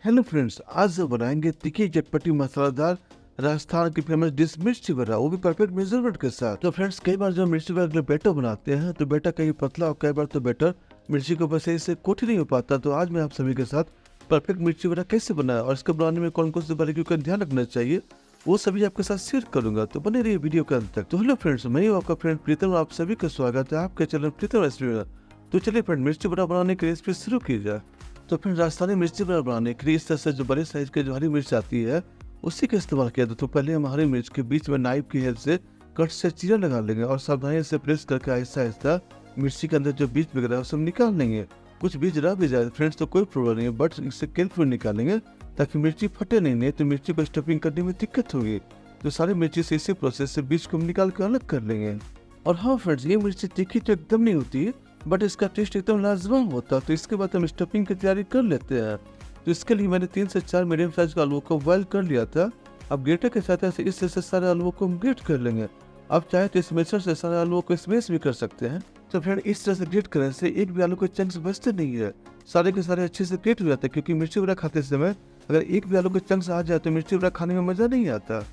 Hello friends, आज हम बनाएंगे तीखी चटपटी मसालेदार राजस्थान की फेमस डिश मिर्ची वड़ा, वो भी परफेक्ट मेजरमेंट के साथ। तो फ्रेंड्स, कई बार जब मिर्ची वड़ा के लिए बैटर बनाते हैं तो बैटर कहीं पतला और कई बार तो बैटर मिर्ची के ऊपर सही से कोट ही नहीं हो पाता। तो आज मैं आप सभी के साथ परफेक्ट मिर्ची वड़ा कैसे बनाया और इसको बनाने में कौन कौन सी बारीकियों का ध्यान रखना चाहिए वो सभी आपके साथ शेयर करूंगा। तो बने रहिए वीडियो के अंत तक। तो हेलो फ्रेंड्स, मैं हूं आपका फ्रेंड प्रीतम, आप सभी का स्वागत है आपके चैनल प्रीतम रेसिपी में। तो चलिए फ्रेंड, मिर्ची वड़ा बनाने की रेसिपी शुरू की जाए। तो फिर राजस्थानी मिर्ची वड़ा बनाने के लिए इस तरह से जो बड़े साइज की जो हरी मिर्च आती है उसी का इस्तेमाल किया। तो पहले हम हरी मिर्च के बीच में नाइफ की हेल्प से कट से चीरा लगा लेंगे और सावधानी से प्रेस करके आहिस्ता आहिस्ता मिर्ची के अंदर जो बीज वगैरह है सब निकाल लेंगे। कुछ बीज रह भी जाए फ्रेंड्स तो कोई प्रॉब्लम नहीं है, बट इससे केयरफुल निकालेंगे ताकि मिर्ची फटे नहीं तो मिर्ची को स्टफिंग करने में दिक्कत होगी। तो सारी मिर्ची से इसी प्रोसेस से बीज को निकाल कर अलग कर लेंगे। और हाँ फ्रेंड्स, ये मिर्ची तीखी तो एकदम नहीं होती बट इसका टेस्ट एकदम लाजवाब होता है। तो इसके बाद हम स्टफिंग की तैयारी कर लेते हैं। तो इसके लिए मैंने 3 से 4 मीडियम साइज के आलू को बॉयल कर लिया था। अब ग्रेटर के साथ ऐसे इस तरह से सारे आलुओं को हम ग्रेट कर लेंगे। अब चाहे तो स्मैशर से सारे आलुओं को स्मैश भी कर सकते हैं। तो फ्रेंड, इस तरह से ग्रेट करने से एक भी आलू के चंक्स बचते नहीं है, सारे के सारे अच्छे से ग्रेट हो जाते हैं। क्योंकि मिर्ची वड़ा खाते समय अगर एक भी आलू के चंक्स आ जाए तो मिर्ची वड़ा खाने में मजा नहीं आता।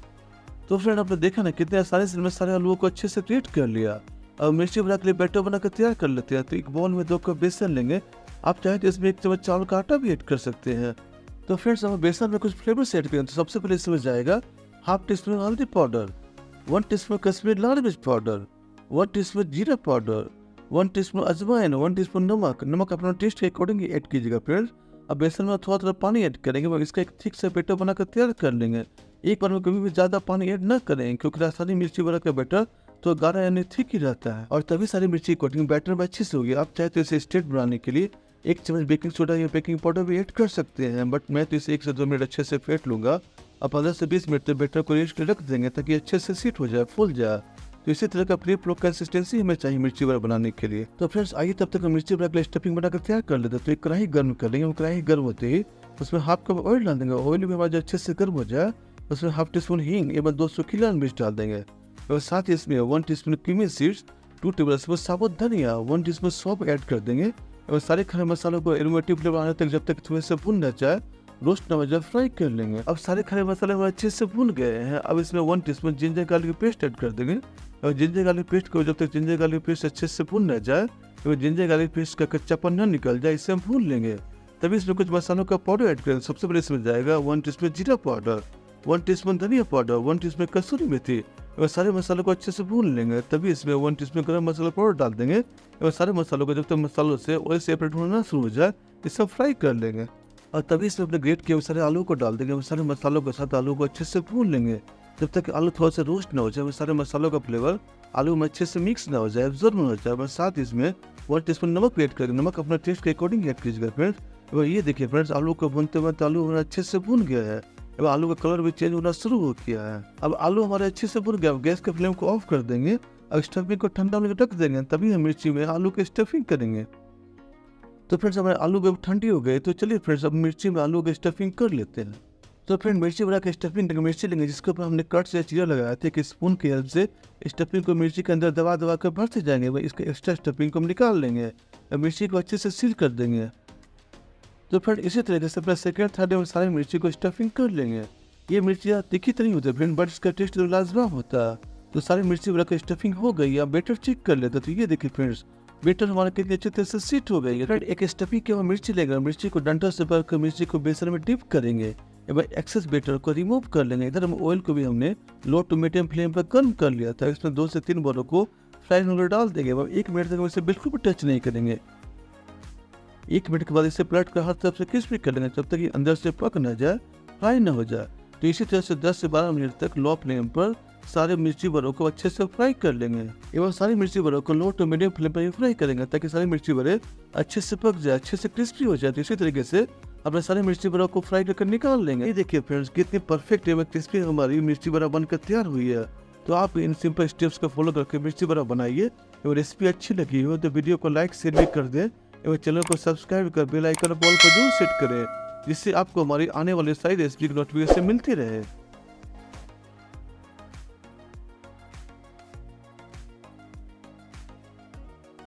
तो फ्रेंड, आपने देखा ना कितने आसानी से मैं सारे आलुओं को अच्छे से ग्रेट कर लिया। अब मिर्ची वड़ा के लिए बैटर बनाकर तैयार कर लेते हैं। तो एक बाउल में 2 कप बेसन लेंगे। आप चाहे तो इसमें 1 चम्मच चावल का आटा भी ऐड कर सकते हैं। तो फ्रेंड्स, हम बेसन में कुछ फ्लेवर्स ऐड करें। तो सबसे पहले इसमें जाएगा हाफ टी स्पून हल्दी पाउडर, 1 टीस्पून कश्मीरी लाल मिर्च पाउडर, 1 टीस्पून जीरा पाउडर, 1 टीस्पून अजवाइन, 1 टीस्पून नमक अपना टेस्ट के अकॉर्डिंग ऐड कीजिएगा फ्रेंड्स। अब बेसन में थोड़ा थोड़ा पानी ऐड करेंगे और इसका एक थिक सा बैटर बनाकर तैयार कर लेंगे। एक बार में कभी भी ज्यादा पानी ऐड न करें क्योंकि राजस्थानी मिर्ची वड़ा का बैटर तो गाढ़ा यानी थिक ही रहता है और तभी सारी मिर्ची कोटिंग बैटर में अच्छी से होगी। आप चाहे तो इसे स्ट्रेट बनाने के लिए 1 चम्मच बेकिंग सोडा या बेकिंग पाउडर भी ऐड कर सकते हैं, बट मैं तो इसे 1 से 2 मिनट अच्छे से फेंट लूंगा। अब 15 से 20 मिनट तक बैटर को रेस्ट रख देंगे ताकि अच्छे से सीट हो जाए, फूल जाए। तो इसी तरह का फ्री फ्लो कंसिस्टेंसी हमें चाहिए मिर्ची वड़ा बनाने के लिए। तो फ्रेंड्स, आइए तब तक हम मिर्ची वड़ा के लिए स्टफिंग बनाकर तैयार कर लेते हैं। तो एक कढ़ाई गर्म कर लेंगे। कढ़ाई गर्म होते ही उसमें हाफ कप ऑयल डाल देंगे। ऑयल भी हमारा अच्छे से गर्म हो जाए उसमें हाफ टी स्पून हींग एवं 2 सूखी लाल मिर्च डाल देंगे और साथ ही इसमें 1 टीस्पून क्यूमिन सीड्स, 2 टेबलस्पून साबुत धनिया, 1 टीस्पून सौंफ ऐड कर देंगे और सारे खड़े मसालों को एरोमेटिक फ्लेवर आने तक जब तक थोड़े से भून न जाए रोस्ट न हो जाए फ्राई कर लेंगे। अब सारे खड़े मसाले अच्छे से भून गए हैं। अब इसमें 1 teaspoon ginger garlic paste add कर देंगे और जिंजर गार्लिक पेस्ट को जब तक जिंजर गार्लिक पेस्ट अच्छे से भून न जाए और जिंजर गार्लिक पेस्ट का कच्चापन न निकल जाए इसे हम भून लेंगे। तभी इसमें कुछ मसालों का पाउडर ऐड करेंगे। सबसे पहले इसमें जाएगा 1 टीस्पून जीरा पाउडर, 1 टीस्पून धनिया पाउडर, 1 टीस्पून कसूरी मेथी और सारे मसालों को अच्छे से भून लेंगे। तभी इसमें 1 टीस्पून गरम मसाला पाउडर डाल देंगे और सारे मसालों को जब तक मसालों से ऑयल सेपरेट होना शुरू हो जाए इसे फ्राई कर लेंगे। और तभी इसमें अपने ग्रेट किए सारे आलू को डाल देंगे और सारे मसालों के साथ आलू को अच्छे से भून लेंगे जब तक आलू थोड़ा सा रोस्ट ना हो जाए, सारे मसालों का फ्लेवर आलू में अच्छे से मिक्स ना हो जाए, एब्जॉर्ब ना हो जाए। और साथ इसमें 1 टीस्पून नमक ऐड करेंगे। नमक अपना टेस्ट के अकॉर्डिंग ऐड कीजिएगा फ्रेंड्स। और ये देखिए फ्रेंड्स, आलू को भूनते वक्त आलू अच्छे से भून गया है। अब आलू का कलर भी चेंज होना शुरू हो गया है। अब आलू हमारे अच्छे से भून गया। गैस के फ्लेम को ऑफ कर देंगे और स्टफिंग को ठंडा होने रख देंगे, तभी हम मिर्ची में आलू की स्टफिंग करेंगे। तो फ्रेंड्स, हमारे आलू जब ठंडी हो गई तो चलिए फ्रेंड्स अब मिर्ची में आलू की स्टफिंग कर लेते हैं। तो फ्रेंड, मिर्ची वड़ा की स्टफिंग मिर्ची लेंगे जिसके ऊपर हमने कट से चीरा लगाया था। एक स्पून की हेल्प से स्टफिंग को मिर्ची के अंदर दबा दबा कर भरते जाएंगे। वही इसके एक्स्ट्रा स्टफिंग को हम निकाल लेंगे और मिर्ची को अच्छे से सील कर देंगे। तो फ्रेंड, इसी तरीके से अपना सेकेंड थर्ड में सारी मिर्ची को स्टफिंग कर लेंगे। ये मिर्चियाँ तीखी तो नहीं होती फ्रेंड, बट इसका टेस्ट तो लाजवाब होता है। तो सारी मिर्ची वड़ा की स्टफिंग हो गई। अब बैटर चेक कर लेते। तो ये देखिए फ्रेंड्स, बैटर हमारा कितनी अच्छी तरह से सीट हो गई है। फ्रेंड, एक स्टफिंग के हम मिर्ची लेंगे, मिर्ची को डंडा से भरकर मिर्ची को बेसन में डिप करेंगे एवं एक्सेस बैटर को रिमूव कर लेंगे। इधर हम ऑयल को भी हमने लो टू मीडियम फ्लेम पर गर्म कर लिया था। इसमें 2 से 3 बालों को फ्राई होकर डाल देंगे। 1 मिनट तक हम इसे बिल्कुल भी टच नहीं करेंगे। 1 मिनट के बाद इसे पलट कर हर तरफ से क्रिस्पी कर लेंगे जब तक ये अंदर से पक न जाए, फ्राई न हो जाए। तो इसी तरह से 10 से 12 मिनट तक लो फ्लेम पर सारे मिर्ची वड़ों को अच्छे से फ्राई कर लेंगे एवं सारी मिर्ची वड़ों को लो टू मीडियम फ्लेम पर फ्राई करेंगे ताकि सारी मिर्ची वड़े अच्छे से पक जाए, अच्छे से क्रिस्पी हो जाए। तो इसी तरीके से अपने सारे मिर्ची वड़ों को फ्राई करके निकाल लेंगे। ये देखिए फ्रेंड्स, कितनी परफेक्ट एवं क्रिस्पी हमारी मिर्ची वड़ा बनकर तैयार हुई है। तो आप इन सिंपल स्टेप्स को फॉलो करके मिर्ची वड़ा बनाइए। एवं रेसिपी अच्छी लगी हो तो वीडियो को लाइक शेयर भी कर दें एवं चैनल को सब्सक्राइब कर बेल आइकन और बॉल को जरूर सेट करें जिससे आपको हमारी आने वाली सारी रेसिपी की नोटिफिकेशन मिलती रहे।